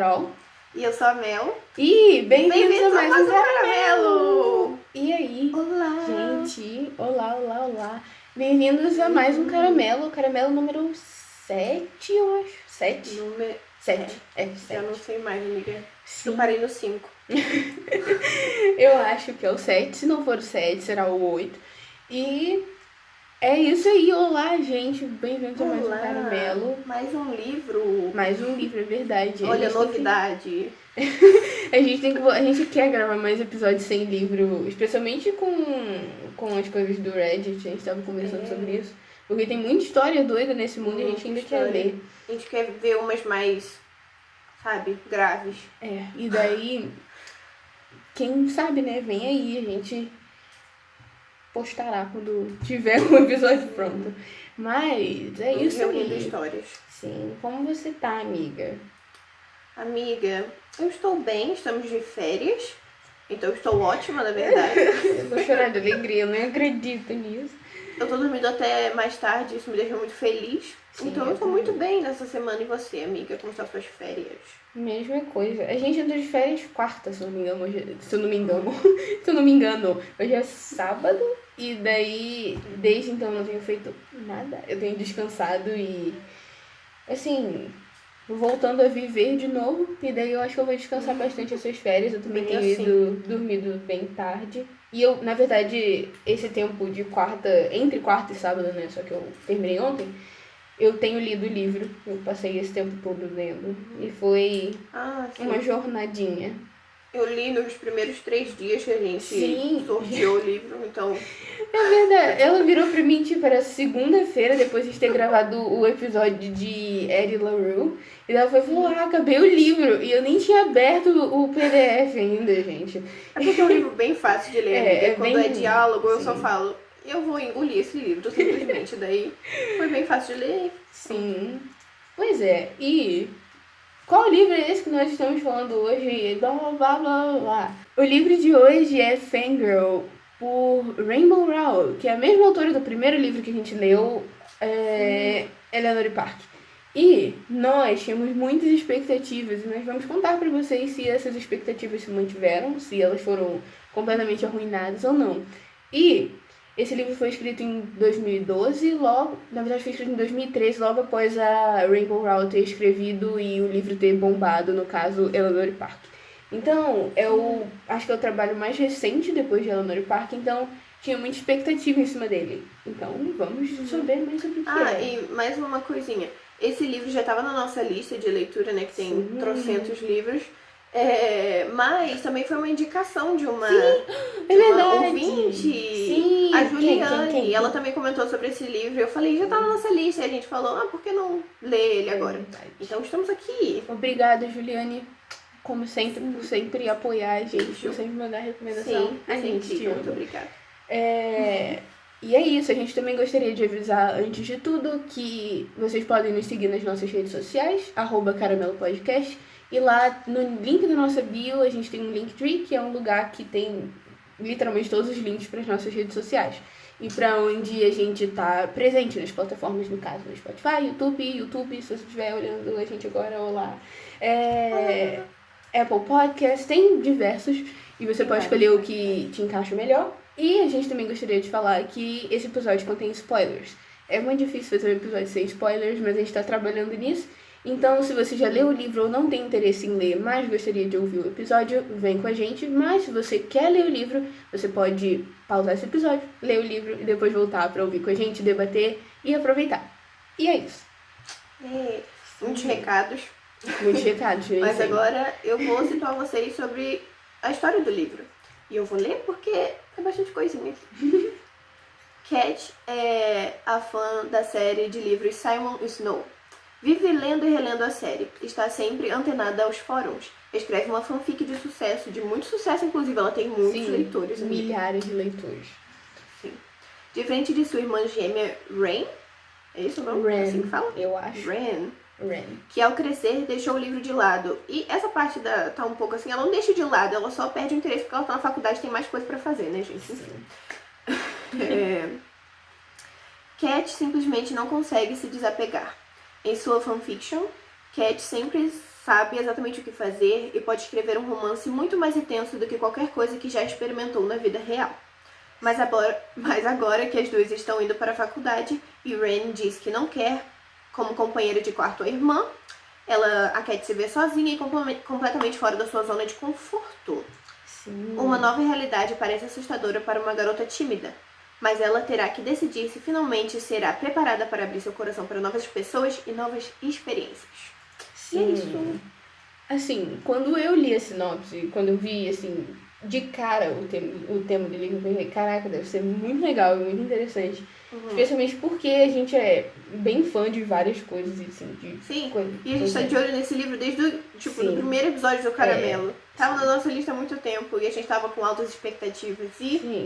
Carol. E eu sou a Mel. E bem-vindos a mais um Caramelo! E aí, Olá! gente? Olá. Bem-vindos a mais um Caramelo. Caramelo número 7, eu acho. 7? Número... 7. É, Já 7. não sei mais, amiga. Sim. Eu parei no 5. Eu acho que é o 7. Se não for o 7, será o 8. E é isso aí. Olá, gente. Bem-vindos a mais um Caramelo. Mais um livro. Mais um livro, é verdade. Olha, novidade. A gente quer gravar mais episódios sem livro, especialmente com as coisas do Reddit, a gente tava conversando sobre isso. Porque tem muita história doida nesse mundo e a gente ainda quer ler. A gente quer ver umas mais, sabe, graves. É, e daí, quem sabe, né, vem aí, a gente postará quando tiver um episódio pronto. Mas é isso Reunindo aí. histórias. Sim, como você tá, amiga? Amiga, eu estou bem, estamos de férias. Então eu estou ótima, na verdade. Eu tô chorando de alegria, eu nem acredito nisso. Eu tô dormindo até mais tarde, isso me deixa muito feliz. Sim, então eu tô muito bem nessa semana. E você, amiga? Como estão suas férias? Mesma coisa. A gente entrou de férias quarta, se eu não me engano. Se eu não me engano. Hoje é sábado. E daí, desde então, eu não tenho feito nada. Eu tenho descansado e, assim, voltando a viver de novo. E daí eu acho que eu vou descansar bastante essas férias. Eu também tenho dormido bem tarde. E eu, na verdade, esse tempo de entre quarta e sábado, né? Só que eu terminei ontem. Eu tenho lido o livro, eu passei esse tempo todo lendo. E foi uma jornadinha. Eu li nos primeiros 3 dias que a gente sorteou o livro, então... É verdade, ela virou pra mim, tipo, era segunda-feira, depois de ter gravado o episódio de Eddie LaRue. E ela falou, acabei o livro. E eu nem tinha aberto o PDF ainda, gente. É porque é um livro bem fácil de ler, quando bem... é diálogo, eu só falo... Eu vou engolir esse livro, simplesmente. Daí foi bem fácil de ler. Sim. Pois é. E qual livro é esse que nós estamos falando hoje? Blá, blá, blá, blá. O livro de hoje é Fangirl, por Rainbow Rowell, que é a mesma autora do primeiro livro que a gente leu, Eleanor Park. E nós tínhamos muitas expectativas, e nós vamos contar para vocês se essas expectativas se mantiveram, se elas foram completamente arruinadas ou não. E esse livro foi escrito em 2012, na verdade foi escrito em 2013, logo após a Rainbow Rowell ter escrevido e o livro ter bombado, no caso, Eleanor Park. Então, acho que é o trabalho mais recente depois de Eleanor Park, então tinha muita expectativa em cima dele. Então, vamos saber mais sobre o que é. E mais uma coisinha. Esse livro já estava na nossa lista de leitura, né, que tem trocentos livros. Mas também foi uma indicação de uma, ouvinte, Sim. a Juliane. Quem? Ela também comentou sobre esse livro. Eu falei, já tá na nossa lista. E a gente falou, por que não ler ele agora? Então estamos aqui. Obrigada, Juliane, como sempre, por sempre apoiar a gente, por sempre mandar recomendação. Sim, a gente muito obrigada. E é isso, a gente também gostaria de avisar, antes de tudo, que vocês podem nos seguir nas nossas redes sociais, @caramelopodcast. E lá no link da nossa bio a gente tem um Linktree, que é um lugar que tem literalmente todos os links para as nossas redes sociais. E para onde a gente tá presente nas plataformas, no caso, no Spotify, YouTube, se você estiver olhando a gente agora, olá. Apple Podcast, tem diversos, e você pode escolher o que te encaixa melhor. E a gente também gostaria de falar que esse episódio contém spoilers. É muito difícil fazer um episódio sem spoilers, mas a gente tá trabalhando nisso. Então, se você já leu o livro ou não tem interesse em ler, mas gostaria de ouvir o episódio, vem com a gente. Mas se você quer ler o livro, você pode pausar esse episódio, ler o livro e depois voltar para ouvir com a gente, debater e aproveitar. E é isso. Muitos recados. Mas agora eu vou situar vocês sobre a história do livro. E eu vou ler porque é bastante coisinha. Cat é a fã da série de livros Simon Snow. Vive lendo e relendo a série. Está sempre antenada aos fóruns. Escreve uma fanfic de sucesso, de muito sucesso, inclusive. Ela tem muitos leitores. Milhares de leitores. Sim. Diferente de sua irmã gêmea, Rain. É isso o nome? Ren, assim que fala? eu acho. Ren. Ren. Que ao crescer deixou o livro de lado. E essa parte tá um pouco assim, ela não deixa de lado, ela só perde o interesse porque ela tá na faculdade e tem mais coisa pra fazer, né, gente? Sim. Cat simplesmente não consegue se desapegar. Em sua fanfiction, Cat sempre sabe exatamente o que fazer e pode escrever um romance muito mais intenso do que qualquer coisa que já experimentou na vida real. Mas agora que as duas estão indo para a faculdade e Ren diz que não quer como companheira de quarto a irmã, a Cat se vê sozinha e completamente fora da sua zona de conforto. Sim. Uma nova realidade parece assustadora para uma garota tímida, mas ela terá que decidir se finalmente será preparada para abrir seu coração para novas pessoas e novas experiências. Sim. E é isso. Assim, quando eu li a sinopse, quando eu vi, assim, de cara o tema do livro, eu pensei, caraca, deve ser muito legal e muito interessante. Especialmente porque a gente é bem fã de várias coisas, assim, Sim, e a gente tá de olho nesse livro desde do primeiro episódio do Caramelo. Tava na nossa lista há muito tempo e a gente tava com altas expectativas e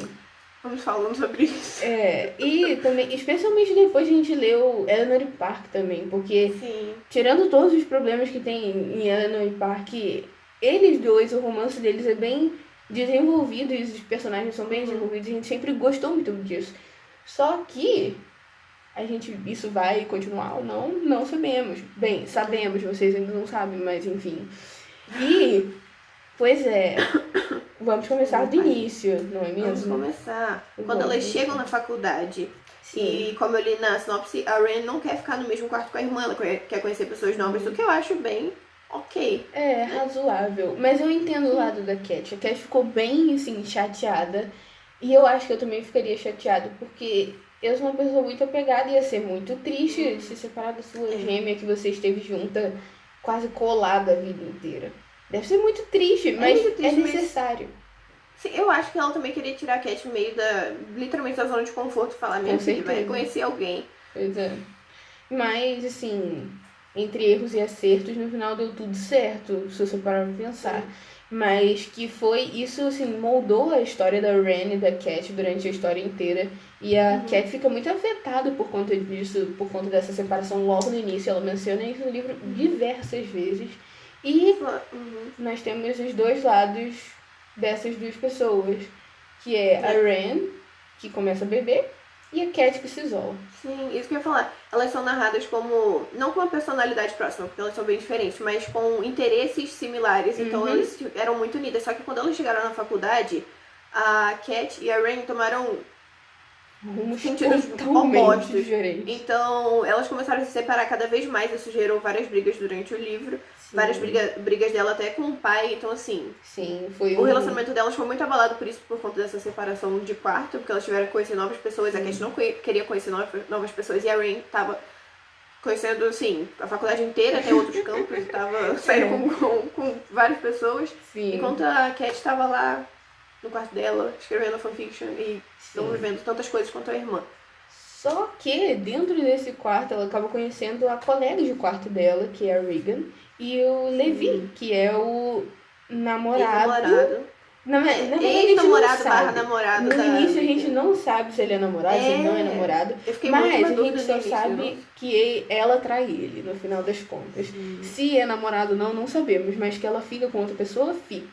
vamos falando sobre isso. E também, especialmente depois a gente leu Eleanor e Park também, porque tirando todos os problemas que tem em Eleanor e Park, eles dois, o romance deles é bem desenvolvido e os personagens são bem desenvolvidos, a gente sempre gostou muito disso. Só que isso vai continuar ou não, não sabemos. Bem, sabemos, vocês ainda não sabem, mas enfim. E, pois é, vamos começar do início, não é mesmo? Vamos começar. Quando elas chegam na faculdade, e como eu li na sinopse, a Ren não quer ficar no mesmo quarto com a irmã, ela quer conhecer pessoas novas, o que eu acho bem ok. É, razoável. Mas eu entendo o lado da Cat. A Cat ficou bem, assim, chateada. E eu acho que eu também ficaria chateada, porque eu sou uma pessoa muito apegada e ia ser muito triste se separar da sua gêmea que você esteve junta, quase colada a vida inteira. Deve ser muito triste, mas é necessário. Sim, eu acho que ela também queria tirar a Cat meio literalmente da zona de conforto e falar, minha filha, vai conhecer alguém. Pois é. Mas, assim, entre erros e acertos, no final deu tudo certo, se você parar pra pensar. Mas que isso, assim, moldou a história da Ren e da Cat durante a história inteira. E a Cat fica muito afetada por conta disso, por conta dessa separação logo no início. Ela menciona isso no livro diversas vezes. E nós temos os dois lados dessas duas pessoas, que é a Ren, que começa a beber, e a Cat que se isola. Sim, isso que eu ia falar. Elas são narradas como, não com uma personalidade próxima, porque elas são bem diferentes, mas com interesses similares. Então elas eram muito unidas. Só que quando elas chegaram na faculdade, a Cat e a Ren tomaram sentidos opostos. Diferentes. Então elas começaram a se separar cada vez mais. Isso gerou várias brigas durante o livro. Várias brigas dela até com o pai. Então assim, o relacionamento delas foi muito abalado por isso, por conta dessa separação de quarto, porque elas tiveram que conhecer novas pessoas. A Cat não queria conhecer novas pessoas e a Ren tava conhecendo, assim, a faculdade inteira, até outros campos, e tava saindo com várias pessoas. Enquanto a Cat tava lá no quarto dela, escrevendo fanfiction e não vivendo tantas coisas quanto a irmã. Só que, dentro desse quarto, ela acaba conhecendo a colega de quarto dela, que é a Regan, e o Levi, que é o namorado. Ex-namorado barra namorado. No início a gente não sabe se ele é namorado, se ele não é namorado. Mas a gente só sabe que ela trai ele, no final das contas. Se é namorado ou não sabemos, mas que ela fica com outra pessoa, fica.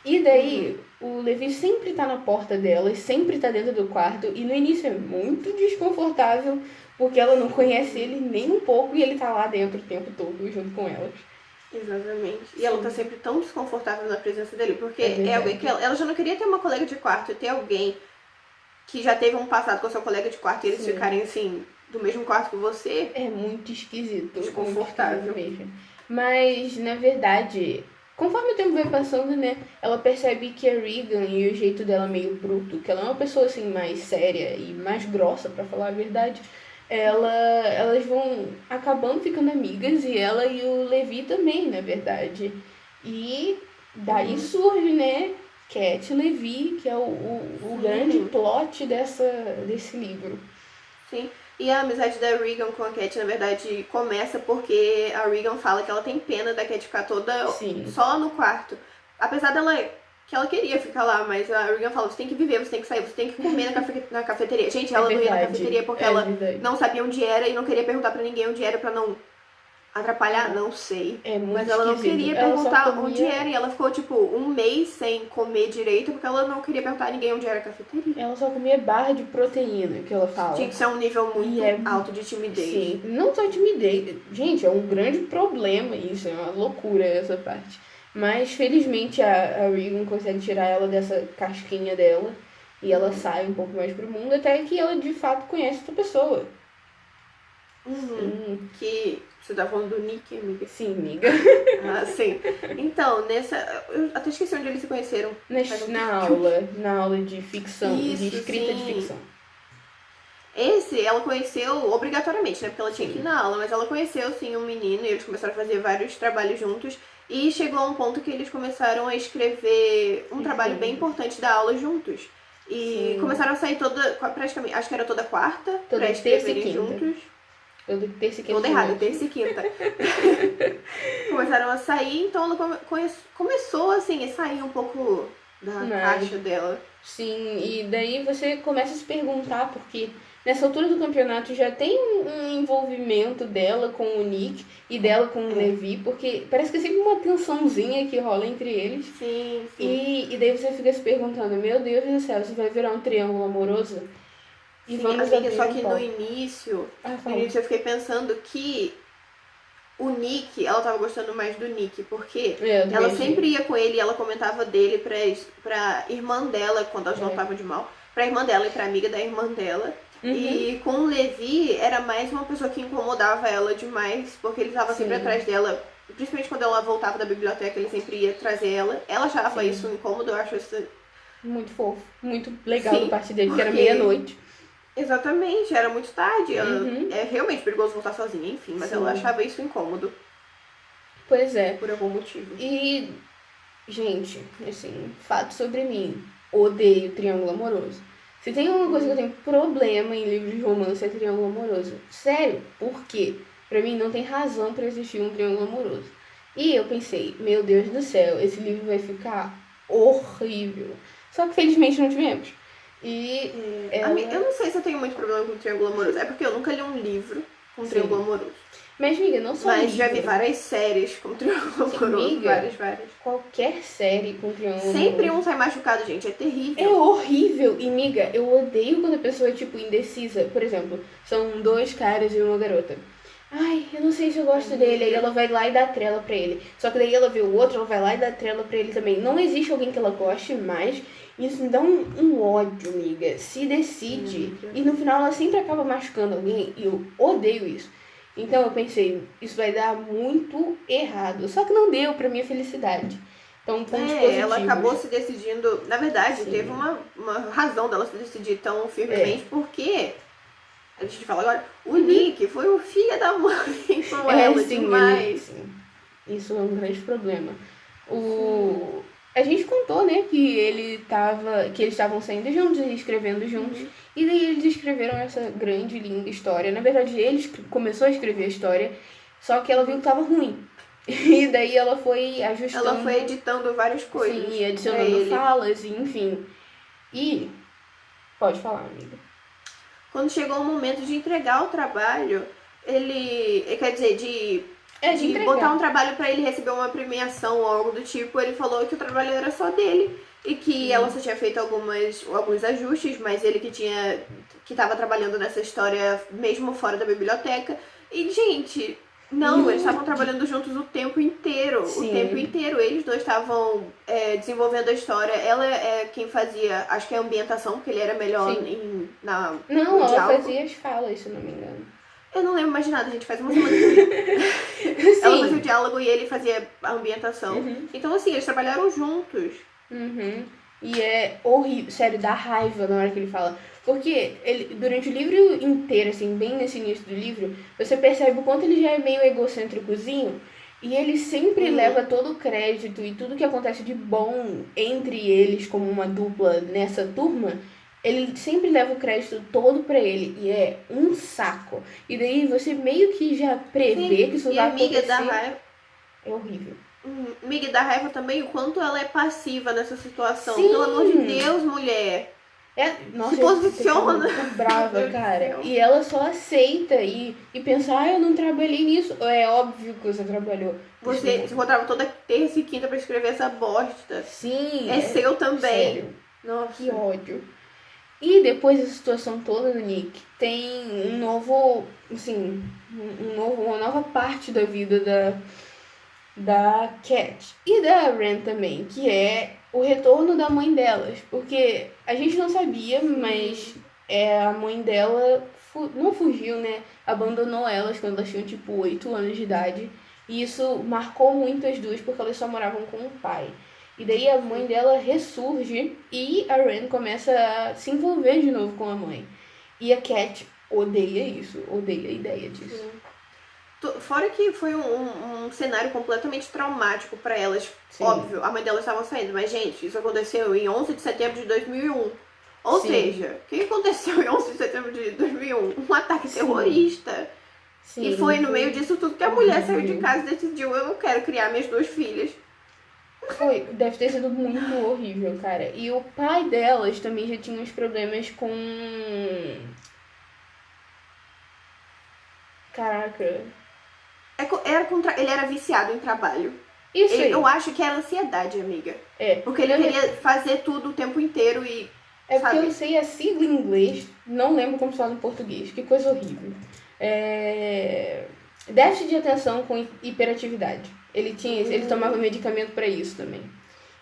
E daí, o Levi sempre tá na porta dela, sempre tá dentro do quarto, e no início é muito desconfortável, porque ela não conhece ele nem um pouco, e ele tá lá dentro o tempo todo, junto com elas. Exatamente. E ela tá sempre tão desconfortável na presença dele, porque é alguém que ela já não queria ter uma colega de quarto, e ter alguém que já teve um passado com seu colega de quarto, e eles ficarem, assim, do mesmo quarto que você. É muito esquisito. Desconfortável mesmo. Mas, na verdade, conforme o tempo vai passando, né, ela percebe que a Regan e o jeito dela meio bruto, que ela é uma pessoa, assim, mais séria e mais grossa, pra falar a verdade, elas vão acabando ficando amigas, e ela e o Levi também, na verdade. E daí surge, né, Cat e Levi, que é o grande plot desse livro. Sim. E a amizade da Regan com a Cat, na verdade, começa porque a Regan fala que ela tem pena da Cat ficar toda só no quarto. Apesar que ela queria ficar lá, mas a Regan fala, você tem que viver, você tem que sair, você tem que comer na cafeteria. Gente, ela não ia na cafeteria porque ela não sabia onde era e não queria perguntar pra ninguém onde era pra não Atrapalhar? Não sei. É muito Mas ela não esquisito. queria Ela só perguntar comia- onde era. E ela ficou, tipo, um mês sem comer direito porque ela não queria perguntar a ninguém onde era a cafeteria. Ela só comia barra de proteína, que ela fala. Tinha que ser um nível muito E é- alto de timidez. Sim, não só timidez. Gente, é um grande problema isso, é uma loucura essa parte. Mas felizmente a Regan consegue tirar ela dessa casquinha dela e ela sai um pouco mais pro mundo até que ela de fato conhece outra pessoa. Uhum. Que você tá falando do Nick, amiga? Sim, amiga. Ah, sim. Então, eu até esqueci onde eles se conheceram. Faz um Na aula de ficção, de Isso, escrita de sim. ficção. Esse ela conheceu obrigatoriamente, né? Porque ela tinha que ir na aula, mas ela conheceu sim um menino e eles começaram a fazer vários trabalhos juntos. E chegou a um ponto que eles começaram a escrever um trabalho bem importante da aula juntos. E Sim. começaram a sair praticamente, acho que era toda quarta, Toda pra terça e escreverem quinta. juntos. Toda terça e quinta. Toda de errada, noite. terça e quinta. Começaram a sair, então ela começou assim a sair um pouco da Mas- caixa dela. Sim, e daí você começa a se perguntar, porque nessa altura do campeonato já tem um envolvimento dela com o Nick e dela com o Levi, porque parece que é sempre uma tensãozinha que rola entre eles. Sim, sim. E daí você fica se perguntando, meu Deus do céu, isso vai virar um triângulo amoroso? E Sim, vamos amiga, abrir só um que pouco. no início Fala. eu fiquei pensando que o Nick, ela tava gostando mais do Nick, porque Eu também ela achei. sempre ia com ele e ela comentava dele pra irmã dela, quando elas não estavam de mal, pra irmã dela e pra amiga da irmã dela. E com o Levi, era mais uma pessoa que incomodava ela demais, porque ele tava sempre Sim. atrás dela. Principalmente quando ela voltava da biblioteca, ele sempre ia trazer ela. Ela achava Sim. isso incômodo, eu acho isso... Muito fofo, muito legal Sim, da parte dele, que era porque- meia-noite. Exatamente, era muito tarde. Uhum. É realmente perigoso voltar sozinha, enfim, mas Sim. ela achava isso incômodo, Pois é. por algum motivo. E, gente, assim, fato sobre mim. Odeio triângulo amoroso. Se tem uma coisa que eu tenho problema em livros de romance é triângulo amoroso. Sério, por quê? Pra mim não tem razão pra existir um triângulo amoroso. E eu pensei, meu Deus do céu, esse livro vai ficar horrível. Só que felizmente não tivemos. E Eu não sei se eu tenho muito problema com triângulo amoroso. É porque eu nunca li um livro com Sim. triângulo amoroso. Mas, amiga, não só Mas livro. já vi várias séries com triângulo Sim, amoroso. amiga. Várias. Qualquer série com triângulo Sempre amoroso. um sai machucado, gente. É É terrível. horrível. E, miga, eu odeio quando a pessoa é, tipo, indecisa. Por exemplo, são dois caras e uma garota. Ai, eu não sei se eu gosto dele. Aí ela vai lá e dá trela pra ele. Só que daí ela vê o outro, ela vai lá e dá trela pra ele também. Não existe alguém que ela goste mais. Isso me dá um ódio, amiga. Se decide. E no final ela sempre acaba machucando alguém. E eu odeio isso. Então eu pensei, isso vai dar muito errado. Só que não deu pra minha felicidade. Então, pontos positivos. Ela acabou se decidindo. Na verdade, Sim. teve uma razão dela se decidir tão firmemente, porque. A gente fala agora, o Nick foi o filho da mãe com ela sim, demais. sim. Isso é um grande problema. A gente contou, né, que eles estavam saindo juntos e escrevendo juntos. E daí eles escreveram essa grande, linda história. Na verdade, ele começou a escrever a história, só que ela viu que tava ruim. E daí ela foi ajustando. Ela foi editando várias coisas. Sim, adicionando falas, enfim. E pode falar, amiga. Quando chegou o momento de entregar o trabalho, ele quer dizer, de botar um trabalho pra ele receber uma premiação ou algo do tipo, ele falou que o trabalho era só dele e que ela só tinha feito alguns ajustes, mas ele que tava trabalhando nessa história mesmo fora da biblioteca. E, gente, não, eles estavam trabalhando juntos o tempo inteiro. Sim. O tempo inteiro. Eles dois estavam desenvolvendo a história. Ela é quem fazia, acho que a ambientação, porque ele era melhor Sim. no Não, ela diálogo. fazia as falas, se não me engano. Eu não lembro mais de nada, gente. Faz uma semana que eu vi. Ela fazia o diálogo e ele fazia a ambientação. Então, assim, eles trabalharam juntos. E é horrível, sério, dá raiva na hora que ele fala. Porque ele, durante o livro inteiro, assim, bem nesse início do livro, você percebe o quanto ele já é meio egocêntricozinho. E ele sempre leva todo o crédito e tudo que acontece de bom entre eles como uma dupla nessa turma, ele sempre leva o crédito todo pra ele. E é um saco. E daí você meio que já prevê que isso vai acontecer. Da raiva. É horrível. Amiga, dá raiva também o quanto ela é passiva nessa situação. Sim. Pelo amor de Deus, mulher. Nossa, Se posiciona. eu fico brava, Meu Deus do cara. céu. E ela só aceita e pensa, eu não trabalhei nisso. É óbvio que você trabalhou. Você se encontrava toda terça e quinta pra escrever essa bosta. Sim. É seu também. Sério, Nossa. que ódio. E depois dessa situação toda do Nick, tem um novo, assim, uma nova parte da vida da Cat e da Ren também, que é o retorno da mãe delas. Porque a gente não sabia, mas a mãe dela não fugiu, né? Abandonou elas quando elas tinham tipo 8 anos de idade. E isso marcou muito as duas, porque elas só moravam com o pai. E daí a mãe dela ressurge e a Ren começa a se envolver de novo com a mãe. E a Cat odeia isso, odeia a ideia disso. Fora que foi um cenário completamente traumático pra elas. Sim. Óbvio, a mãe delas estava saindo. Mas, gente, isso aconteceu em 11 de setembro de 2001. Ou Sim. seja, o que aconteceu em 11 de setembro de 2001? Um ataque Sim. terrorista. Sim, E foi no meio disso tudo que a mulher saiu de casa e decidiu, eu não quero criar minhas 2 filhas. Deve ter sido muito horrível, cara. E o pai delas também já tinha uns problemas com. Caraca. Ele era viciado em trabalho. Isso aí. Eu acho que era ansiedade, amiga. Porque ele Eu- queria fazer tudo o tempo inteiro e. É porque sabe? eu sei a sigla em inglês, não lembro como se fala em português. Que coisa horrível. Déficit de atenção com hiperatividade. Ele tomava medicamento pra isso também.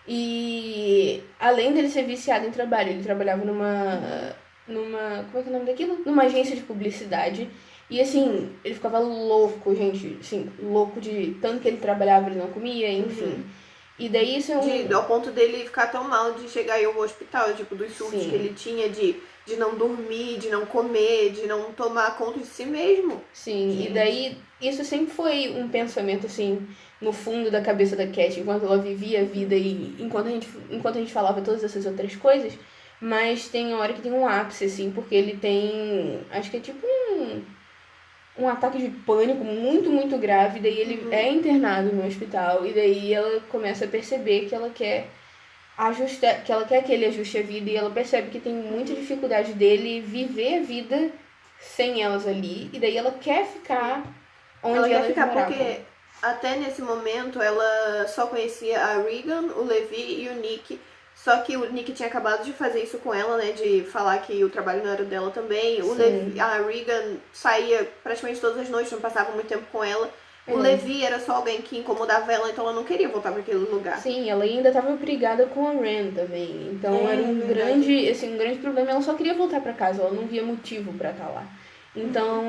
E além dele ser viciado em trabalho, ele trabalhava numa. Como é que é o nome daquilo? Numa agência de publicidade. E assim, ele ficava louco, gente. Assim, louco de tanto que ele trabalhava, ele não comia, enfim. E daí isso é Ao ponto dele ficar tão mal de chegar aí ao hospital, tipo, dos surtos Sim. que ele tinha de não dormir, de não comer, de não tomar conta de si mesmo. Sim, Gente. e daí isso sempre foi um pensamento assim no fundo da cabeça da Cat enquanto ela vivia a vida e enquanto a gente falava todas essas outras coisas, mas tem hora que tem um ápice assim, porque ele tem, acho que é tipo um ataque de pânico muito, muito grave, daí ele é internado no hospital e daí ela começa a perceber que ela quer aquele ajuste à vida e ela percebe que tem muita dificuldade dele viver a vida sem elas ali e daí ela quer ficar onde Ela quer elas ficar moravam. porque até nesse momento ela só conhecia a Regan, o Levi e o Nick. Só que o Nick tinha acabado de fazer isso com ela, né? De falar que o trabalho não era dela também. A Regan saía praticamente todas as noites, não passava muito tempo com ela. O Levi era só alguém que incomodava ela, então ela não queria voltar para aquele lugar. Sim, ela ainda estava brigada com a Ren também. Então era um grande problema. Ela só queria voltar para casa, ela não via motivo para estar lá. Então,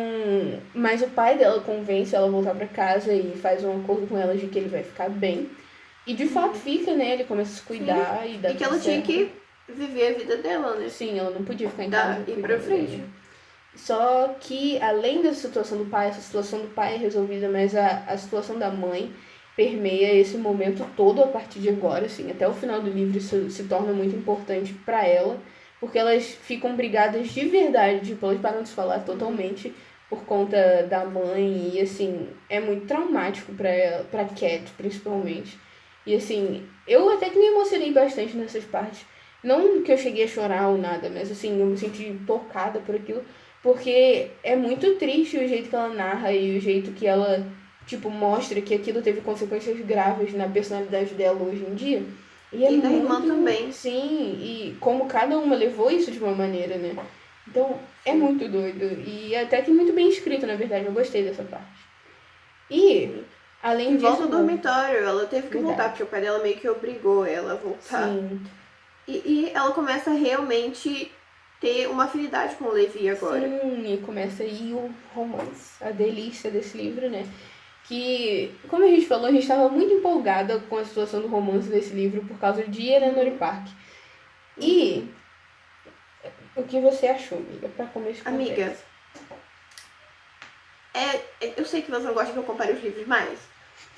mas o pai dela convence ela a voltar para casa e faz um acordo com ela de que ele vai ficar bem. E de fato fica, né? Ele começa a se cuidar e dá E que ela tinha que viver a vida dela, né? Sim, ela não podia ficar em casa. Ir pra frente. Só que, além da situação do pai, essa situação do pai é resolvida, mas a situação da mãe permeia esse momento todo a partir de agora, assim, até o final do livro isso se torna muito importante pra ela, porque elas ficam brigadas de verdade, tipo, elas param de se falar totalmente por conta da mãe e, assim, é muito traumático pra ela, pra Cat, principalmente. E, assim, eu até que me emocionei bastante nessas partes. Não que eu cheguei a chorar ou nada, mas, assim, eu me senti tocada por aquilo. Porque é muito triste o jeito que ela narra e o jeito que ela, tipo, mostra que aquilo teve consequências graves na personalidade dela hoje em dia. E da irmã também. Sim, e como cada uma levou isso de uma maneira, né? Então, é muito doido. E até que muito bem escrito, na verdade. Eu gostei dessa parte. E, além disso... volta ao dormitório. Ela teve que voltar, porque o pai dela meio que obrigou ela a voltar. Sim. E ela começa a realmente ter uma afinidade com o Levi agora. Sim, e começa aí o romance, a delícia desse livro, né? Que, como a gente falou, a gente estava muito empolgada com a situação do romance desse livro por causa de Eleanor Park. E o que você achou, amiga, pra começo de conversa? Amiga, eu sei que você não gosta que eu compare os livros, mas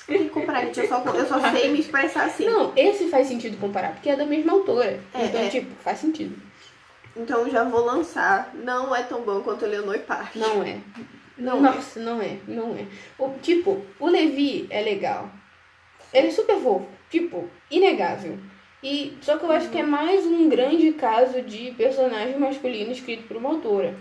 não tem que comparar, gente. Eu só sei me expressar assim. Não, esse faz sentido comparar, porque é da mesma autora. Então, tipo, faz sentido. Então já vou lançar. Não é tão bom quanto Eleanor Park. Não é. Nossa, não é. O Levi é legal. Ele é super fofo. Tipo, inegável. Só que eu acho que é mais um grande caso de personagem masculino escrito por uma autora.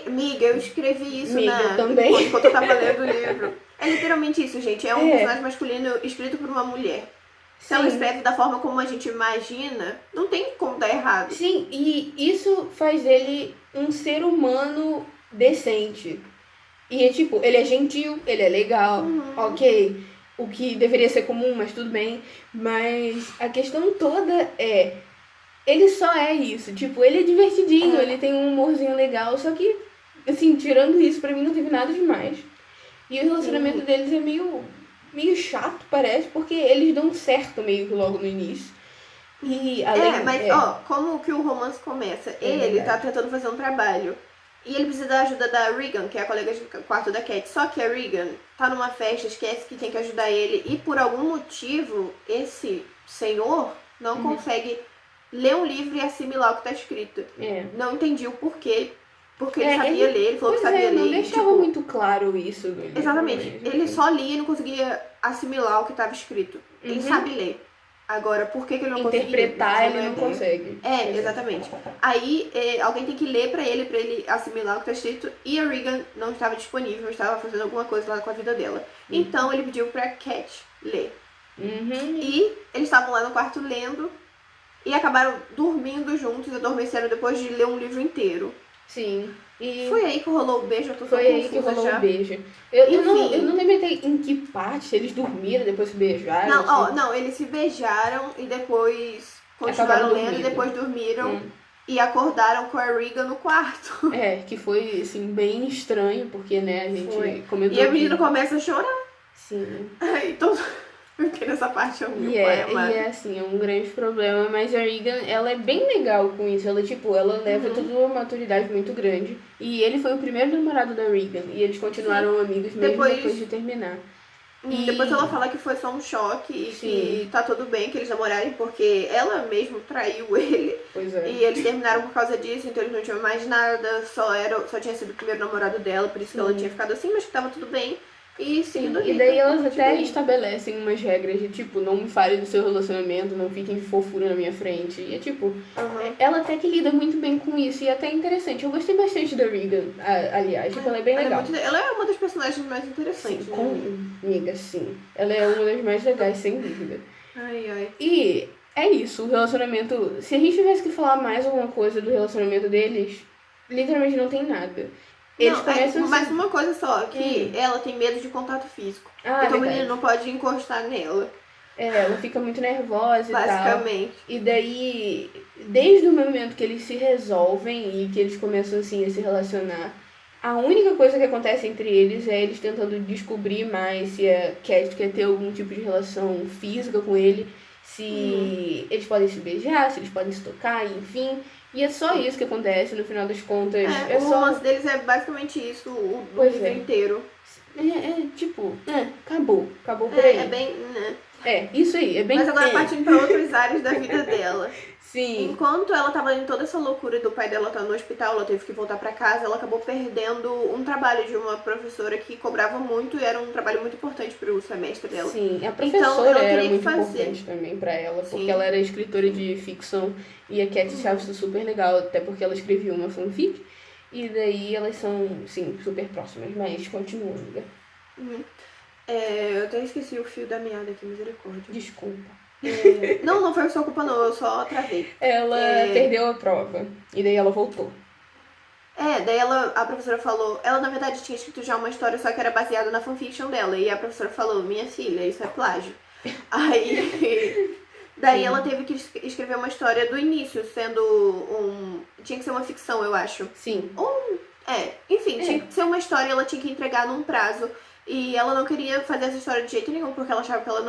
Miga, eu escrevi isso Miga, também. enquanto eu tava lendo o livro. É literalmente isso, gente. É um personagem masculino escrito por uma mulher. Se ela escreve da forma como a gente imagina, não tem como dar errado. Sim, e isso faz ele um ser humano decente. E é tipo, ele é gentil, ele é legal, ok. O que deveria ser comum, mas tudo bem. Mas a questão toda é... Ele só é isso. Tipo, ele é divertidinho, ele tem um humorzinho legal. Só que, assim, tirando isso, pra mim não teve nada demais. E o relacionamento deles é meio chato, parece. Porque eles dão certo meio que logo no início. E além... como que o romance começa? Ele verdade. tá tentando fazer um trabalho. E ele precisa da ajuda da Regan, que é a colega de quarto da Cat. Só que a Regan tá numa festa, esquece que tem que ajudar ele. E por algum motivo, esse senhor não consegue ler um livro e assimilar o que tá escrito. Não entendi o porquê. Porque ele sabia ler, ele falou que sabia ler. Não deixava muito claro isso no livro. Exatamente. Ele só lia e não conseguia assimilar o que estava escrito. Ele sabe ler. Agora, por que ele não consegue interpretar, ele não consegue. Exatamente. Aí, alguém tem que ler pra ele assimilar o que tá escrito. E a Regan não estava disponível, estava fazendo alguma coisa lá com a vida dela. Então, ele pediu pra Cat ler. E eles estavam lá no quarto lendo. E acabaram dormindo juntos, adormeceram depois de ler um livro inteiro. Sim. E foi aí que rolou o beijo, eu tô Foi aí que rolou o beijo. Eu não lembro em que parte eles dormiram, depois se beijaram. Não, eles se beijaram e depois continuaram lendo e depois dormiram e acordaram com a Regan no quarto. Que foi, assim, bem estranho, porque, né, a gente comentou. E a menina começa a chorar. Sim. Então... Porque nessa parte eu vi assim, é um grande problema, mas a Regan, ela é bem legal com isso, ela leva toda uma maturidade muito grande, e ele foi o primeiro namorado da Regan, e eles continuaram amigos mesmo depois de terminar. Depois ela fala que foi só um choque e que tá tudo bem que eles namorarem, porque ela mesmo traiu ele. Pois é. E eles terminaram por causa disso, então eles não tinham mais nada, só tinha sido o primeiro namorado dela, por isso que ela tinha ficado assim, mas que tava tudo bem. E daí elas até estabelecem umas regras de tipo, não me fale do seu relacionamento, não fiquem de fofura na minha frente. E é tipo, ela até que lida muito bem com isso e é até interessante. Eu gostei bastante da Regan, aliás, tipo, ela é bem legal. Ela é uma das personagens mais interessantes. Amiga, sim. Ela é uma das mais legais, sem dúvida. Ai. E é isso, o relacionamento. Se a gente tivesse que falar mais alguma coisa do relacionamento deles, literalmente não tem nada. Eles começam mas uma coisa só, que ela tem medo de contato físico. Então o menino não pode encostar nela. Ela fica muito nervosa e tal. Basicamente. E daí, desde o momento que eles se resolvem e que eles começam assim a se relacionar, a única coisa que acontece entre eles é eles tentando descobrir mais se a Cat quer ter algum tipo de relação física com ele, se eles podem se beijar, se eles podem se tocar, enfim. E é só isso que acontece, no final das contas. O romance deles é basicamente isso, o livro inteiro. Acabou por aí. É bem, isso aí, é bem... Mas agora partindo pra outras áreas da vida dela. Sim. Enquanto ela tava em toda essa loucura do pai dela estar no hospital, ela teve que voltar pra casa, ela acabou perdendo um trabalho de uma professora que cobrava muito e era um trabalho muito importante pro semestre dela. Sim, a professora era muito importante também pra ela, porque ela era escritora de ficção e a Cat achava isso super legal, até porque ela escrevia uma fanfic, e daí elas são, sim, super próximas, mas continua, amiga. Eu até esqueci o fio da meada aqui, misericórdia. Desculpa. Não foi sua culpa não, eu só travei. Ela perdeu a prova, e daí ela voltou. Daí a professora falou, ela na verdade tinha escrito já uma história, só que era baseada na fanfiction dela, e a professora falou, minha filha, isso é plágio. Daí ela teve que escrever uma história do início, sendo tinha que ser uma ficção, eu acho. Sim. Enfim, tinha que ser uma história, ela tinha que entregar num prazo, e ela não queria fazer essa história de jeito nenhum, porque ela achava que ela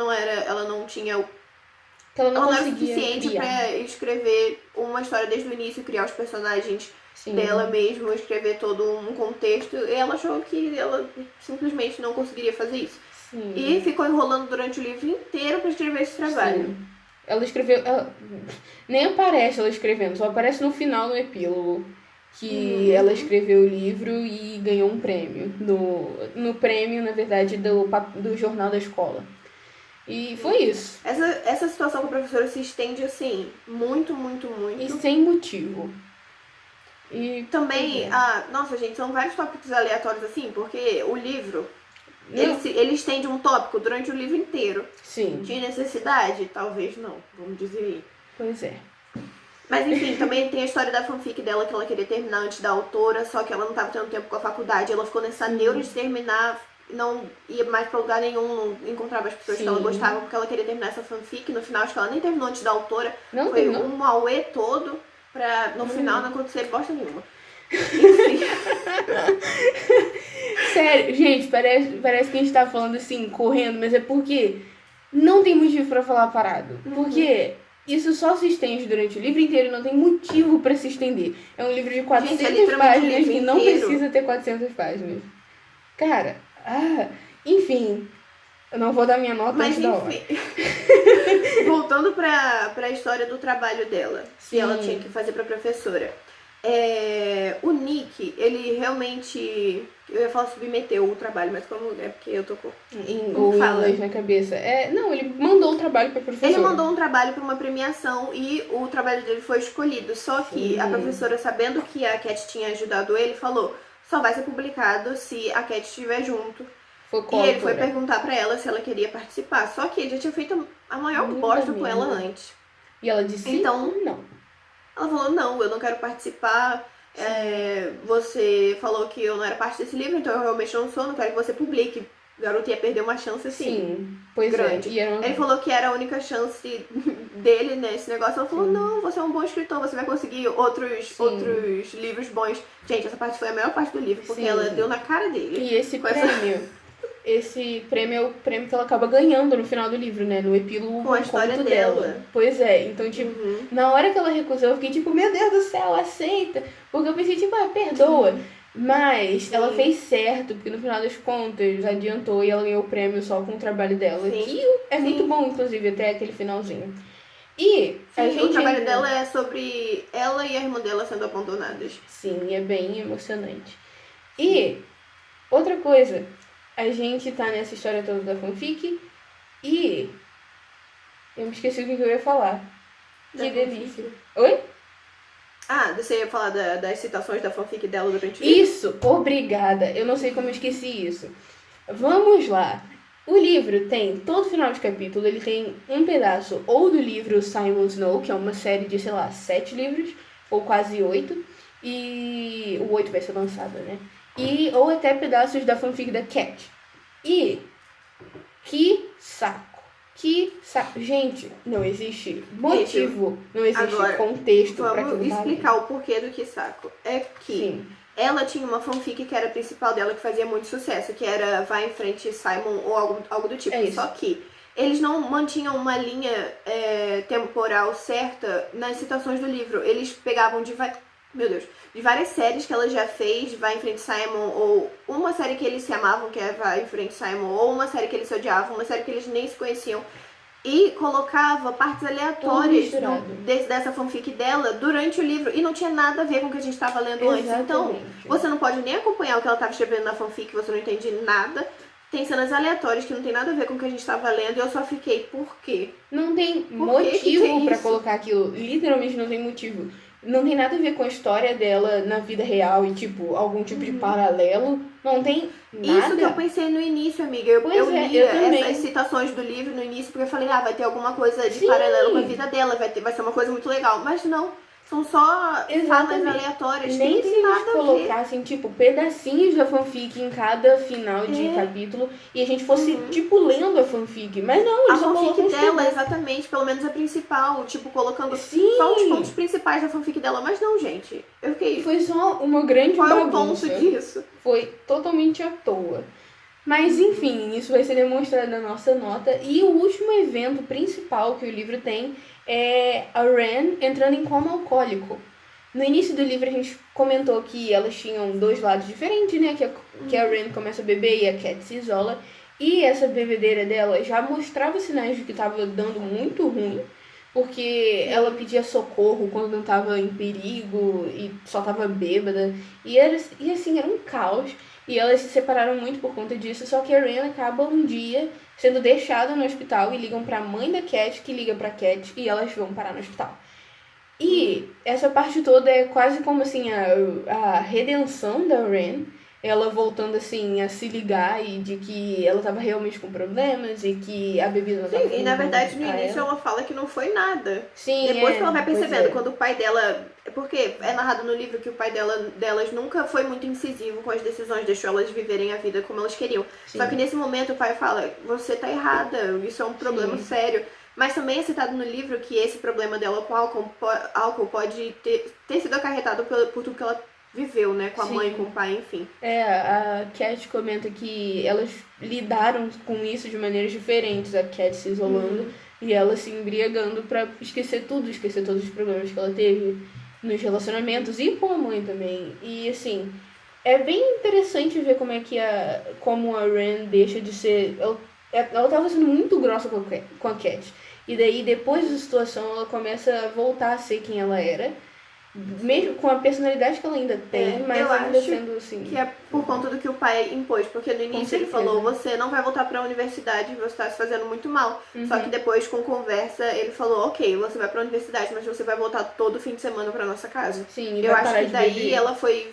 não tinha... ela não era suficiente pra escrever uma história desde o início, criar os personagens dela mesma, escrever todo um contexto. E ela achou que ela simplesmente não conseguiria fazer isso. Sim. E ficou enrolando durante o livro inteiro pra escrever esse trabalho. Sim. Ela escreveu... nem aparece ela escrevendo, só aparece no final, no epílogo, que ela escreveu o livro e ganhou um prêmio. No prêmio, na verdade, do jornal da escola. E foi isso. Essa situação com a professora se estende, assim, muito, muito, muito. E sem motivo. E também, nossa, gente, são vários tópicos aleatórios, assim, porque o livro, Não. ele estende um tópico durante o livro inteiro. Sim. Tinha necessidade? Talvez não, vamos dizer aí. Pois é. Mas enfim, também tem a história da fanfic dela que ela queria terminar antes da autora, só que ela não tava tendo tempo com a faculdade. Ela ficou nessa neura de terminar, não ia mais pra lugar nenhum, não encontrava as pessoas que ela gostava, porque ela queria terminar essa fanfic. No final, acho que ela nem terminou antes da autora. Não Foi terminou? um auê todo pra no final não acontecer bosta nenhuma. Enfim. Sério, gente, parece que a gente tá falando assim, correndo, mas é porque não tem motivo pra falar parado. Porque isso só se estende durante o livro inteiro, não tem motivo pra se estender. É um livro de 400 literalmente páginas o livro que não inteiro. precisa ter 400 páginas. Cara, enfim, eu não vou dar minha nota Mas antes da hora. enfim. Voltando pra história do trabalho dela, que ela tinha que fazer pra professora. O Nick, ele realmente... Eu ia falar submeteu o trabalho, mas como é porque eu tô com... O inglês na cabeça. Não, ele mandou o trabalho pra professora. Ele mandou um trabalho pra uma premiação e o trabalho dele foi escolhido. Só que a professora, sabendo que a Cat tinha ajudado ele, falou: só vai ser publicado se a Cat estiver junto. E ele foi perguntar pra ela se ela queria participar. Só que ele já tinha feito a maior bosta com ela antes. E ela disse então, não. Ela falou: não, eu não quero participar. Você falou que eu não era parte desse livro, então eu realmente não sou, não quero que você publique. O garoto ia perder uma chance assim. Sim, pois grande. é. Ele falou que era a única chance dele nesse negócio. Ela falou: não, você é um bom escritor, você vai conseguir outros livros bons. Gente, essa parte foi a melhor parte do livro, porque ela deu na cara dele. E esse prêmio é o prêmio que ela acaba ganhando no final do livro, né? No epílogo com a história dela. Pois é, então, tipo, na hora que ela recusou, eu fiquei tipo, meu Deus do céu, aceita. Porque eu pensei, tipo, perdoa. Mas ela fez certo, porque no final das contas adiantou e ela ganhou o prêmio só com o trabalho dela. Que é muito bom, inclusive, até aquele finalzinho. E o trabalho dela é sobre ela e a irmã dela sendo abandonadas. Sim, é bem emocionante. E outra coisa, a gente tá nessa história toda da fanfic e eu me esqueci o que eu ia falar. Que delícia. Oi? Você ia falar das citações da fanfic dela durante o livro? Isso, obrigada. Eu não sei como eu esqueci isso. Vamos lá. O livro tem, todo final de capítulo, ele tem um pedaço ou do livro Simon Snow, que é uma série de, 7 livros, ou quase 8, e o 8 vai ser lançado, né? Ou até pedaços da fanfic da Cat. E que saco. Gente, não existe motivo, não existe contexto pra aquilo. Vamos explicar o porquê do que saco. É que ela tinha uma fanfic que era a principal dela, que fazia muito sucesso, que era Vai em Frente, Simon, ou algo do tipo. Só que eles não mantinham uma linha temporal certa nas citações do livro. Eles pegavam de várias séries que ela já fez, Vai em Frente, Simon, ou uma série que eles se amavam, que é Vai em Frente, Simon, ou uma série que eles se odiavam, uma série que eles nem se conheciam, e colocava partes aleatórias dessa fanfic dela durante o livro, e não tinha nada a ver com o que a gente estava lendo antes. Então, você não pode nem acompanhar o que ela estava escrevendo na fanfic, você não entende nada. Tem cenas aleatórias que não tem nada a ver com o que a gente estava lendo, e eu só fiquei, por quê? Não tem motivo pra colocar aquilo, literalmente não tem motivo. Não tem nada a ver com a história dela na vida real e, tipo, algum tipo de paralelo. Não tem nada. Isso que eu pensei no início, amiga. Eu li essas citações do livro no início porque eu falei, vai ter alguma coisa de paralelo com a vida dela, vai ser uma coisa muito legal. Mas não, são só falas aleatórias. Nem que se não tem eles nada colocassem, tipo, pedacinhos da fanfic em cada final de capítulo e a gente fosse, tipo, lendo a fanfic. Mas não, eles a fanfic dela, exatamente, pelo menos a principal, tipo, colocando só os pontos principais da fanfic dela. Mas não, gente, eu fiquei... Foi só uma grande bagunça. Qual é o ponto disso? Foi totalmente à toa. Mas, enfim, isso vai ser demonstrado na nossa nota. E o último evento principal que o livro tem é a Ren entrando em coma alcoólico. No início do livro a gente comentou que elas tinham dois lados diferentes, né? Que a Ren começa a beber e a Cat se isola. E essa bebedeira dela já mostrava sinais de que estava dando muito ruim. porque ela pedia socorro quando não tava em perigo e só tava bêbada. E assim, era um caos. E elas se separaram muito por conta disso, só que a Ren acaba um dia sendo deixada no hospital e ligam pra mãe da Cat, que liga pra Cat, e elas vão parar no hospital. E essa parte toda é quase como assim a redenção da Ren, ela voltando assim a se ligar e de que ela tava realmente com problemas e que a bebida não tava Sim, e na verdade no a início ela. ela fala que não foi nada. Sim, Depois que ela vai pois percebendo, é. quando o pai dela. Porque é narrado no livro que o pai delas nunca foi muito incisivo com as decisões, deixou elas viverem a vida como elas queriam. Sim. Só que nesse momento o pai fala: você tá errada, isso é um problema Sim. sério. Mas também é citado no livro que esse problema dela com álcool pode ter sido acarretado por tudo que ela viveu, né? Com a Sim. mãe, com o pai, enfim. A Cat comenta que elas lidaram com isso de maneiras diferentes, a Cat se isolando e ela se embriagando pra esquecer tudo, esquecer todos os problemas que ela teve nos relacionamentos e com a mãe também. E assim, é bem interessante ver como a Ren deixa de ser. Ela tava sendo muito grossa com a Cat. E daí, depois da situação, ela começa a voltar a ser quem ela era. Mesmo com a personalidade que ela ainda tem, mas eu ainda acho sendo assim. que é por conta do que o pai impôs, porque no início ele certeza. falou: você não vai voltar pra universidade, você tá se fazendo muito mal. Só que depois, com conversa, ele falou: ok, você vai pra universidade, mas você vai voltar todo fim de semana pra nossa casa. Sim, e eu vai acho parar que de daí beber. ela foi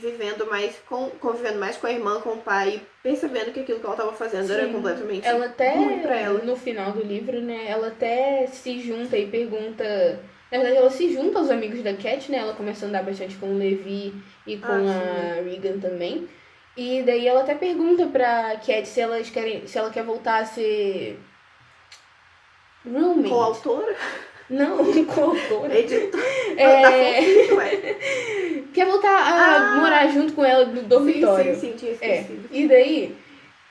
convivendo mais com a irmã, com o pai, percebendo que aquilo que ela tava fazendo era Sim. completamente Ela até, ruim pra ela. no final do livro, né, ela até se junta e pergunta. Na verdade, ela se junta aos amigos da Cat, né? Ela começa a andar bastante com o Levi e com a Regan também. E daí ela até pergunta pra Cat se ela quer voltar a ser roommate. Coautora? Não, coautora. Editor. Tá fofinho, ué. Quer voltar a morar junto com ela no dormitório. Sim, tinha esquecido. E daí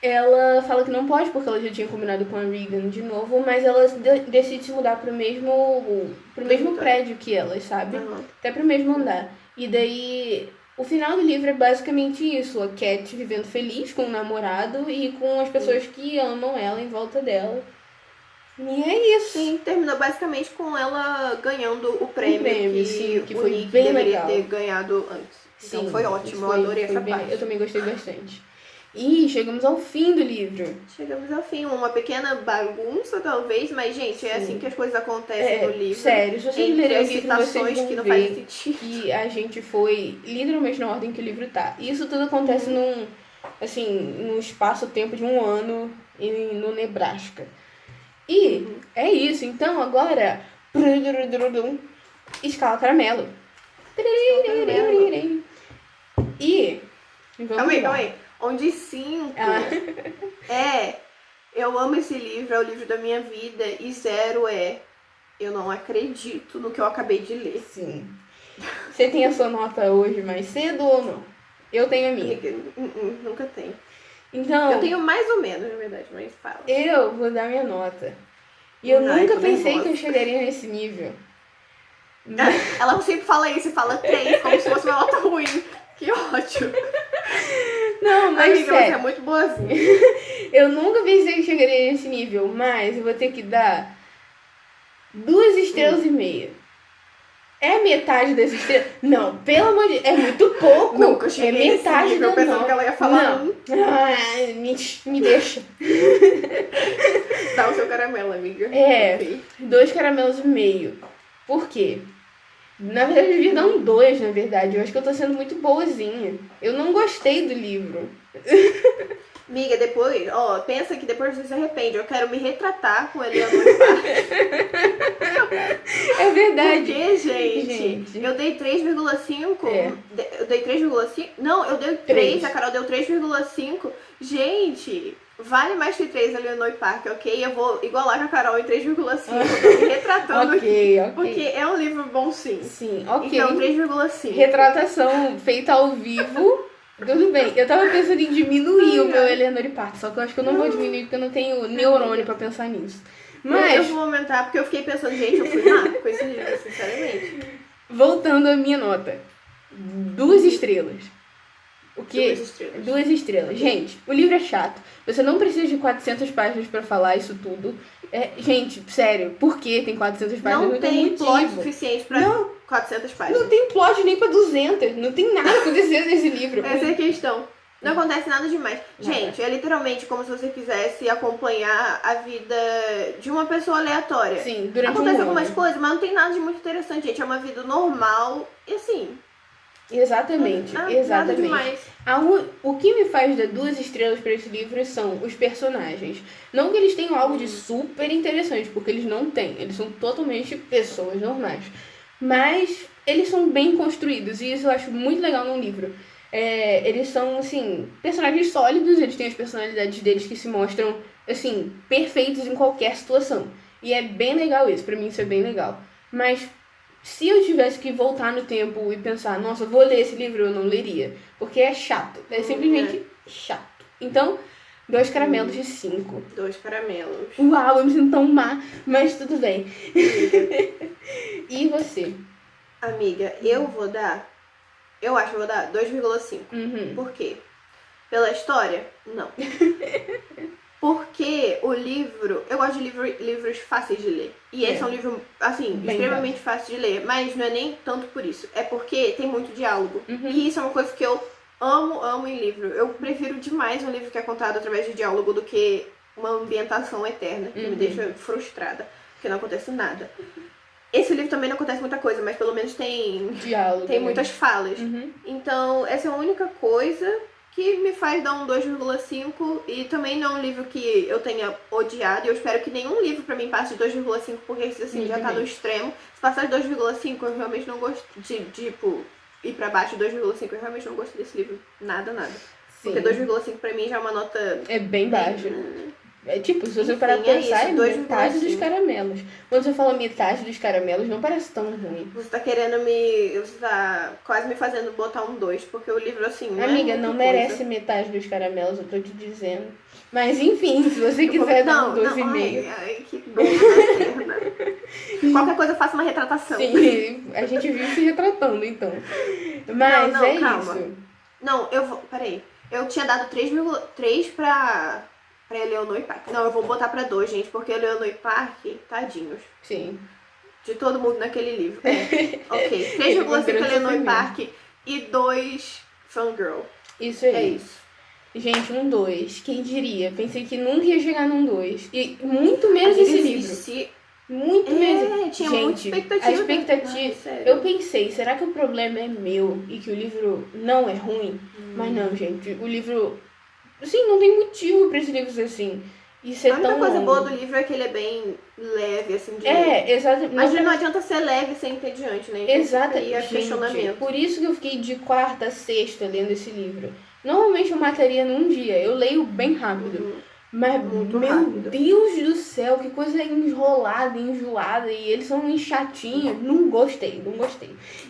ela fala que não pode porque ela já tinha combinado com a Regan de novo, mas ela decide se mudar pro mesmo prédio que elas, sabe? Até pro mesmo andar. E daí o final do livro é basicamente isso, a Cat vivendo feliz com o namorado e com as pessoas que amam ela em volta dela. E é isso. Sim, terminou basicamente com ela ganhando o prêmio que o foi Nick bem deveria legal. ter ganhado antes. Então Sim, foi ótimo, eu adorei essa parte. Eu também gostei bastante. E chegamos ao fim do livro. Chegamos ao fim, uma pequena bagunça talvez, mas gente, é assim que as coisas acontecem no livro. Sério, se vocês lerem o livro, vocês vão que não ver fazem sentido. que a gente foi literalmente na ordem que o livro tá. E isso tudo acontece num espaço-tempo de 1 ano no Nebraska. E é isso, então agora escala caramelo. E vamos Calma lá. aí. Onde 5 eu amo esse livro, é o livro da minha vida, e 0 eu não acredito no que eu acabei de ler. Sim. Você tem a sua nota hoje mais cedo ou não? Eu tenho a minha. Nunca tenho. Então, eu tenho mais ou menos, na verdade, mas fala. Eu vou dar minha nota. E eu nunca pensei que eu chegaria nesse nível. Ela sempre fala isso, fala 3, como se fosse uma nota ruim. Que ótimo. Não, mas amiga, sério. Você é muito boazinha. Eu nunca pensei que chegaria nesse nível, mas eu vou ter que dar 2 estrelas e meia. É metade das estrelas? Não, pelo amor de Deus, é muito pouco. Nunca cheguei é metade nesse nível, da pensando nota. que ela ia falar. Não. Me deixa. Dá o seu caramelo, amiga. 2 caramelos e meio. Por quê? Na verdade, eu devia dar um 2, na verdade. Eu acho que eu tô sendo muito boazinha. Eu não gostei do livro. Amiga, depois, pensa que depois você se arrepende. Eu quero me retratar com ele no parque. É verdade. Porque, gente, eu dei 3,5. Eu dei 3,5? Não, eu dei 3. A Carol deu 3,5. Gente, vale mais que 3 ali no Park, ok? Eu vou igualar com a Carol em 3,5. Eu tô me retratando aqui. Porque é um livro bom, sim. Sim, ok. Então, 3,5. Retratação feita ao vivo. Tudo bem. Eu tava pensando em diminuir o meu Eleanor Park, só que eu acho que eu não vou diminuir porque eu não tenho neurônio pra pensar nisso. Mas eu vou aumentar porque eu fiquei pensando, gente, eu fui má com esse livro, sinceramente. Voltando à minha nota. 2 estrelas. O que? 2 estrelas. 2 estrelas. Gente, o livro é chato. Você não precisa de 400 páginas pra falar isso tudo. Gente, sério, por que tem 400 páginas? Não tem motivo. plot suficiente pra 400 páginas. Não tem plot nem pra 200. Não tem nada acontecendo nesse livro. Essa é a questão. Não acontece nada demais. Nada. Gente, é literalmente como se você quisesse acompanhar a vida de uma pessoa aleatória. Sim, durante Acontece um algumas ano. coisas, mas não tem nada de muito interessante, gente. É uma vida normal e assim. Exatamente, Nada exatamente. demais. O que me faz dar 2 estrelas pra esse livro são os personagens. Não que eles tenham algo de super interessante, porque eles não têm. Eles são totalmente pessoas normais. Mas eles são bem construídos, e isso eu acho muito legal no livro. Eles são, assim, personagens sólidos, eles têm as personalidades deles que se mostram, assim, perfeitos em qualquer situação. E é bem legal isso, pra mim isso é bem legal. Mas se eu tivesse que voltar no tempo e pensar, nossa, vou ler esse livro, eu não leria. Porque é chato, é simplesmente chato. Então, 2 caramelos de 5. 2 caramelos. Uau, eu me sinto tão má, mas tudo bem. E você? Amiga, eu acho que eu vou dar 2,5. Por quê? Pela história? Não. Porque o livro... Eu gosto de livros fáceis de ler. E esse é um livro, assim, Bem extremamente fácil de ler. Mas não é nem tanto por isso. É porque tem muito diálogo. E isso é uma coisa que eu amo em livro. Eu prefiro demais um livro que é contado através de diálogo do que uma ambientação eterna. Que me deixa frustrada. Porque não acontece nada. Esse livro também não acontece muita coisa, mas pelo menos tem Diálogo. tem muitas falas. Então, essa é a única coisa que me faz dar um 2,5. E também não é um livro que eu tenha odiado. E eu espero que nenhum livro pra mim passe de 2,5, porque assim, já tá no extremo. Se passar de 2,5, eu realmente não gosto de, tipo, ir pra baixo de 2,5. Eu realmente não gosto desse livro. Nada. Sim. Porque 2,5 pra mim já é uma nota... É bem baixo. É tipo, se você Enfim, parar pra é pensar, isso, é metade 2,5. dos caramelos. Quando você fala metade dos caramelos, não parece tão ruim. Você tá querendo Você tá quase me fazendo botar um 2, porque o livro, assim, não Amiga, é não muita coisa. merece metade dos caramelos, eu tô te dizendo. Mas enfim, se você quiser dar um 2,5. Ai, que bom na perna. Qualquer coisa, faça uma retratação. Sim, a gente vive se retratando, então. Mas Não, é calma. isso. Não, eu vou... Peraí. Eu tinha dado 3,3 pra Eleanor e Park. Não, eu vou botar pra 2, gente, porque Eleanor e Park, tadinhos. Sim. De todo mundo naquele livro. Ok. 3,5 Eleanor e Park e 2 Fangirl. Isso aí. É isso. Gente, um 2. Quem diria? Pensei que nunca ia chegar num 2. E muito menos esse livro. Muito menos. Tinha gente, muita expectativa. a expectativa. Ai, sério. Eu pensei, será que o problema é meu e que o livro não é ruim? Mas não, gente. O livro. Assim, não tem motivo pra esse livro ser assim. E ser A única tão coisa longo. boa do livro é que ele é bem leve, assim, de ler. Exatamente. Mas não adianta ser leve sem entediante, né? Então Exato, fica aí gente, questionamento. por isso que eu fiquei de quarta a sexta lendo esse livro. Normalmente eu mataria num dia, eu leio bem rápido. Mas, Muito meu rápido. Deus do céu, que coisa enrolada, enjoada, e eles são uns chatinhos. Não gostei.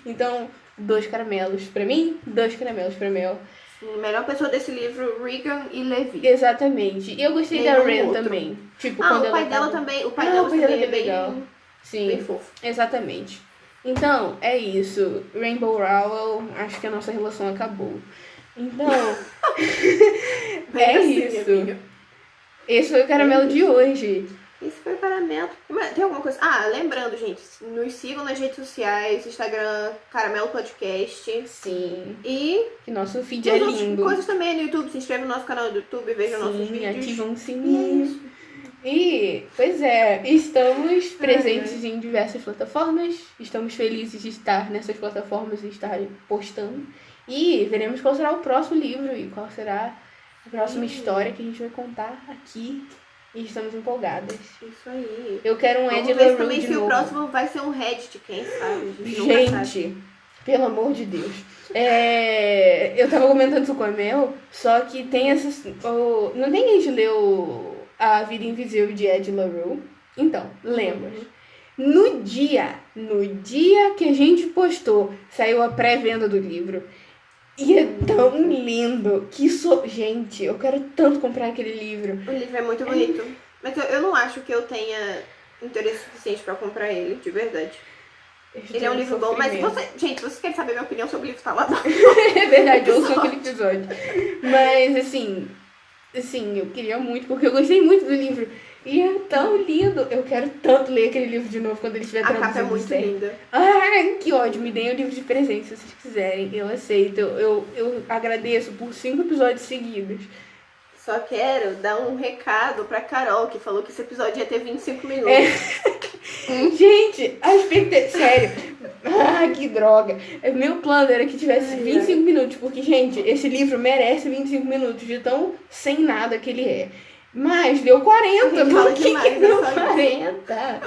Então, 2 caramelos pra mim, 2 caramelos pra Mel. A melhor pessoa desse livro, Regan e Levi. Exatamente. E eu gostei da Nenhum Ren outro. também. Tipo, Ah, quando o pai ela dela tava... também. O pai Ah, dela o pai dela também é é legal. Sim. bem fofo. Exatamente. Então, é isso. Rainbow Rowell, acho que a nossa relação acabou. Então, Bem é assim, isso. amiga. Esse foi o caramelo de hoje. Esse foi o caramelo. Mas tem alguma coisa? Ah, lembrando, gente, nos sigam nas redes sociais, Instagram, Caramelo Podcast. Sim. E Que nosso feed tem é outras lindo. coisas também no YouTube. Se inscreve no nosso canal do YouTube, veja nossos Sim, vídeos. ativa um E é sininho. isso. E, pois é, estamos presentes em diversas plataformas. Estamos felizes de estar nessas plataformas e estar postando. E veremos qual será o próximo livro e qual será a próxima história que a gente vai contar aqui. E estamos empolgadas. Isso aí. Eu quero um Ed Vamos ver LaRue também de se novo. o próximo vai ser um Reddit, quem sabe? A gente nunca sabe. Gente, pelo amor de Deus. Eu tava comentando isso com a Mel, só que tem essas... não tem gente que leu A Vida Invisível de Ed LaRue? Então, lembra. No dia que a gente postou, saiu a pré-venda do livro. E é tão lindo que gente, eu quero tanto comprar aquele livro. O livro é muito bonito. Mas eu não acho que eu tenha interesse suficiente pra comprar ele, de verdade. Ele é um livro bom, mas gente, se vocês querem saber minha opinião sobre o livro, tá lá. É verdade, eu sou aquele episódio. Mas, assim, eu queria muito, porque eu gostei muito do livro. E é tão lindo. Eu quero tanto ler aquele livro de novo quando ele estiver traduzido. A capa é muito linda. Ai, que ódio. Me deem o livro de presente, se vocês quiserem. Eu aceito. Eu agradeço por 5 episódios seguidos. Só quero dar um recado pra Carol, que falou que esse episódio ia ter 25 minutos. Gente, a expectativa... Sério. Ah, que droga. Meu plano era que tivesse 25 minutos, porque, gente, esse livro merece 25 minutos de tão sem nada que ele é. Mas deu 40, por que deu 40?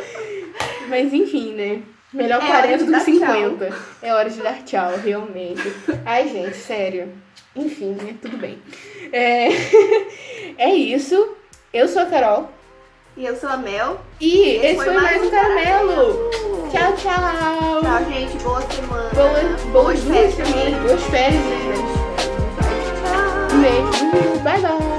Mas enfim, né? Melhor 40 do que 50. É hora de dar tchau, realmente. Ai, gente, sério. Enfim, né? Tudo bem. É isso. Eu sou a Carol. E eu sou a Mel. E esse foi mais um Caramelo. Tchau, tchau. Tchau, gente. Boa semana. Boas férias também. Boas férias. Tchau. Um beijo. Bye, bye.